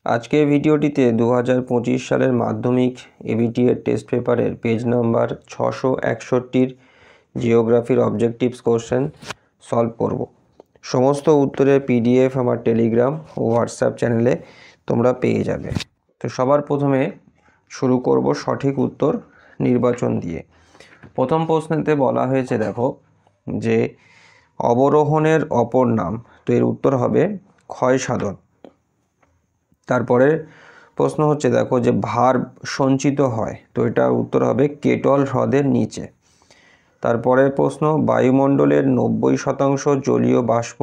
আজকের ভিডিওটিতে 2025 সালের মাধ্যমিক এবিটি এর টেস্ট পেপারের পেজ নাম্বার 661 জিওগ্রাফির অবজেক্টিভস কোশ্চেন সলভ করব। সমস্ত উত্তরের পিডিএফ আমার টেলিগ্রাম ও হোয়াটসঅ্যাপ চ্যানেলে তোমরা পেয়ে যাবে। তো সবার প্রথমে শুরু করব সঠিক উত্তর নির্বাচন দিয়ে। প্রথম প্রশ্নেতে বলা হয়েছে, দেখো যে অবরোহণের অপর নাম, তো এর উত্তর হবে ক্ষয় সাধন। তারপরে প্রশ্ন হচ্ছে, দেখো যে ভার সঞ্চিত হয়, তো এটার উত্তর হবে কেটল হ্রদের নিচে। তারপরে প্রশ্ন, বায়ুমণ্ডলের 90% জলীয় বাষ্প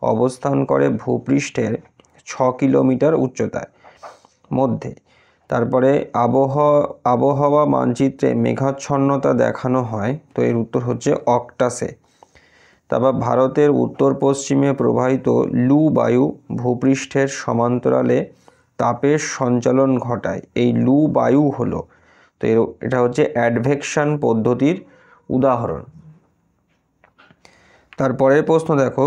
অবস্থান করে ভূপৃষ্ঠের 6 কিলোমিটার উচ্চতায় মধ্যে। তারপরে আবহাওয়া মানচিত্রে মেঘাচ্ছন্নতা দেখানো হয়, তো এর উত্তর হচ্ছে অক্টাসে। তারপর ভারতের উত্তর পশ্চিমে প্রবাহিত লু বায়ু ভূপৃষ্ঠের সমান্তরালে তাপের সঞ্চালন ঘটায়। এই লু বায়ু হলো, তো এটা হচ্ছে অ্যাডভেকশন পদ্ধতির উদাহরণ। তারপরের প্রশ্ন দেখো,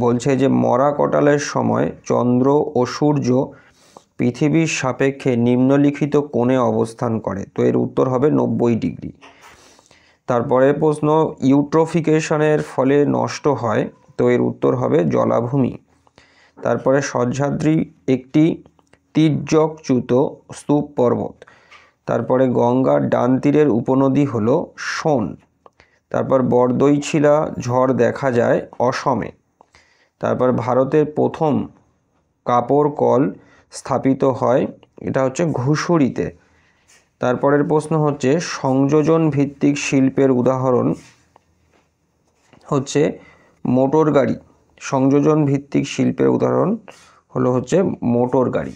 বলছে যে মরা কটালের সময় চন্দ্র ও সূর্য পৃথিবীর সাপেক্ষে নিম্নলিখিত কোণে অবস্থান করে, তো এর উত্তর হবে 90 ডিগ্রি। তারপরে প্রশ্ন, ইউট্রোফিকেশনের ফলে নষ্ট হয়, তো এর উত্তর হবে জলাভূমি। তারপরে সহ্যাদ্রি একটি তির্যকচ্যুত স্তূপ পর্বত। তারপরে গঙ্গার ডান তীরের উপনদী হলো সোন। তারপর বরদৈছিলা ঝড় দেখা যায় অসমে। তারপর ভারতের প্রথম কাপড় কল স্থাপিত হয়, এটা হচ্ছে ঘুষুরিতে। তারপরের প্রশ্ন হচ্ছে, সংযোজন ভিত্তিক শিল্পের উদাহরণ হচ্ছে মোটর গাড়ি। সংযোজন ভিত্তিক শিল্পের উদাহরণ হচ্ছে মোটর গাড়ি।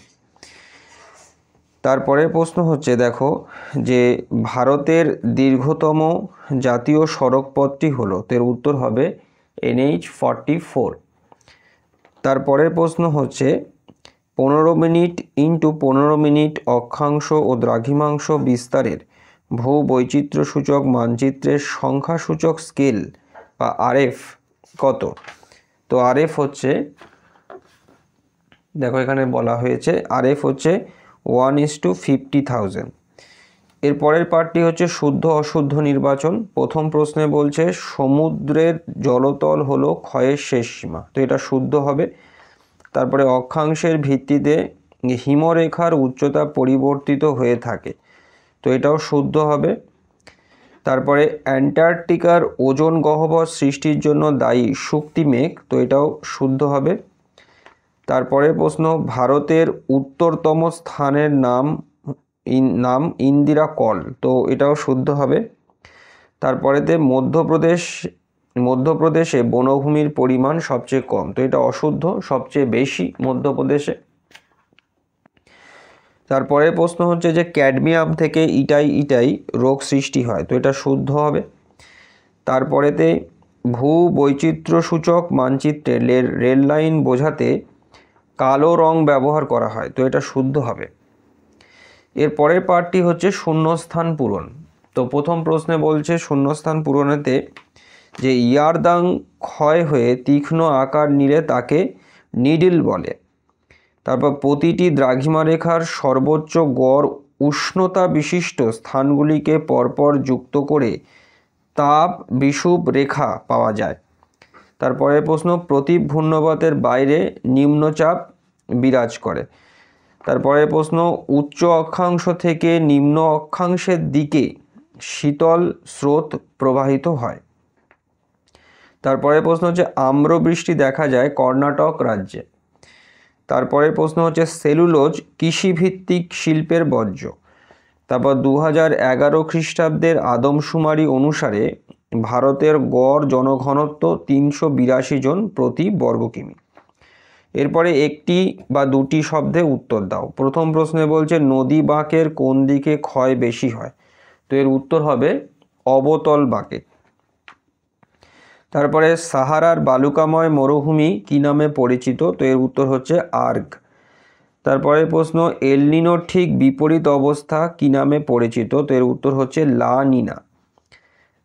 তারপরের প্রশ্ন হচ্ছে, দেখো যে ভারতের দীর্ঘতম জাতীয় সড়ক পথটি হলো, তো এর উত্তর হবে NH-44। তারপরের প্রশ্ন হচ্ছে, 15 মিনিট ইন্টু 15 মিনিট অক্ষাংশ ও দ্রাঘিমাংশ বিস্তারের ভূ বৈচিত্র্যসূচক মানচিত্রের সংখ্যাসূচক স্কেল বা RF কত? তো RF হচ্ছে, দেখো এখানে বলা হয়েছে RF হচ্ছে 1:50,000। এর পরের পার্টটি হচ্ছে শুদ্ধ অশুদ্ধ নির্বাচন। প্রথম প্রশ্নে বলছে সমুদ্রের জলতল হলো ক্ষয়ের শেষ সীমা, তো এটা শুদ্ধ হবে। তারপরে অক্ষাংশের ভিত্তিতে হিমরেখার উচ্চতা পরিবর্তিত হয়ে থাকে, তো এটাও শুদ্ধ হবে। তারপরে অ্যান্টার্কটিকার ওজোন গহ্বর সৃষ্টির জন্য দায়ী শুক্তিমেঘ, তো এটাও শুদ্ধ হবে। তারপরে প্রশ্ন, ভারতের উত্তরতম স্থানের নাম ইন্দিরা কল, তো এটাও শুদ্ধ হবে। তারপরেতে মধ্যপ্রদেশে বনভূমির পরিমাণ সবচেয়ে কম, তো এটা অশুদ্ধ, সবচেয়ে বেশি মধ্যপ্রদেশে। তারপরে প্রশ্ন হচ্ছে যে ক্যাডমিয়াম থেকে ইটাই রোগ সৃষ্টি হয়, তো এটা শুদ্ধ হবে। তারপরেতে ভূ বৈচিত্র্যসূচক মানচিত্রে রেল লাইন বোঝাতে কালো রং ব্যবহার করা হয়, তো এটা শুদ্ধ হবে। এর পরের পার্টটি হচ্ছে শূন্যস্থান পূরণ। তো প্রথম প্রশ্নে বলছে শূন্যস্থান পূরণেতে যে ইয়ারদাং ক্ষয় হয়ে তীক্ষ্ণ আকার নিলে তাকে নিডল বলে। তারপর প্রতিটি দ্রাঘিমারেখার সর্বোচ্চ গড় উষ্ণতা বিশিষ্ট স্থানগুলিকে পরপর যুক্ত করে তাপ বিষুব রেখা পাওয়া যায়। তারপরে প্রশ্ন, প্রতি ঘূর্ণবাতের বাইরে নিম্নচাপ বিরাজ করে। তারপরে প্রশ্ন, উচ্চ অক্ষাংশ থেকে নিম্ন অক্ষাংশের দিকে শীতল স্রোত প্রবাহিত হয়। তারপরে প্রশ্ন হচ্ছে আম্রবৃষ্টি দেখা যায় কর্ণাটক রাজ্যে। তারপরে প্রশ্ন হচ্ছে সেলুলোজ কৃষিভিত্তিক শিল্পের বর্জ্য। তারপর 2011 খ্রিস্টাব্দের আদমশুমারি অনুসারে ভারতের গড় জনঘনত্ব 382 জন প্রতি বর্গ কিমি। এরপরে একটি বা দুটি শব্দে উত্তর দাও। প্রথম প্রশ্নে বলছে নদী বাঁকের কোন দিকে ক্ষয় বেশি হয়, তো এর উত্তর হবে অবতল বাঁকে। তারপরে সাহারার বালুকাময় মরুভূমি কি নামে পরিচিত, তো এর উত্তর হচ্ছে আর্গ। তারপরে প্রশ্ন, এলনিনোর ঠিক বিপরীত অবস্থা কি নামে পরিচিত, তো এর উত্তর হচ্ছে লা নিনা।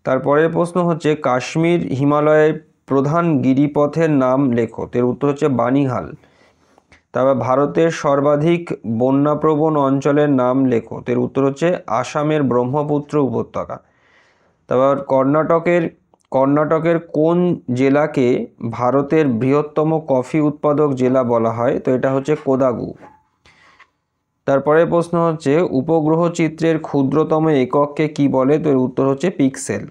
তারপরের প্রশ্ন হচ্ছে কাশ্মীর হিমালয়ের প্রধান গিরিপথের নাম লেখো, তো এর উত্তর হচ্ছে বানিহাল। তারপর ভারতের সর্বাধিক বন্যাপ্রবণ অঞ্চলের নাম লেখো। তো এর উত্তর হচ্ছে আসামের ব্রহ্মপুত্র উপত্যকা। তারপর কর্ণাটকের কোন জেলাকে ভারতের বৃহত্তম কফি উৎপাদক জেলা বলা হয়? তো এটা হচ্ছে কোদাগু। তারপরে প্রশ্ন হচ্ছে উপগ্রহ চিত্রের ক্ষুদ্রতম একককে কি বলে? তো এর উত্তর হচ্ছে পিক্সেল।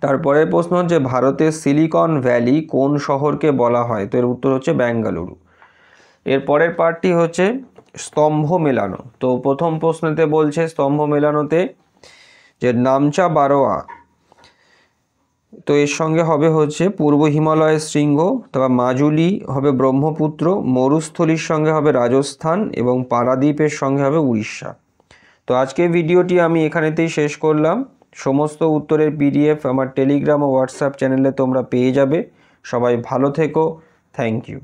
তারপরে প্রশ্ন হচ্ছে ভারতের সিলিকন ভ্যালি কোন শহরকে বলা হয়? তো এর উত্তর হচ্ছে বেঙ্গালুরু। এর পরের পার্টটি হচ্ছে স্তম্ভ মেলানো। তো প্রথম প্রশ্নতে বলছে স্তম্ভ মেলানোতে যে নামচা বারোয়া, তো এর সঙ্গে হবে হচ্ছে পূর্ব হিমালয়ের শৃঙ্গ, তারপর মাজুলি হবে ব্রহ্মপুত্র, মরুস্থলীর সঙ্গে হবে রাজস্থান এবং পারাদ্বীপের সঙ্গে হবে উড়িষ্যা। তো আজকের ভিডিওটি আমি এখানেতেই শেষ করলাম। সমস্ত উত্তরের PDF আমার টেলিগ্রাম ও হোয়াটসঅ্যাপ চ্যানেলে তোমরা পেয়ে যাবে। সবাই ভালো থেকো। Thank you.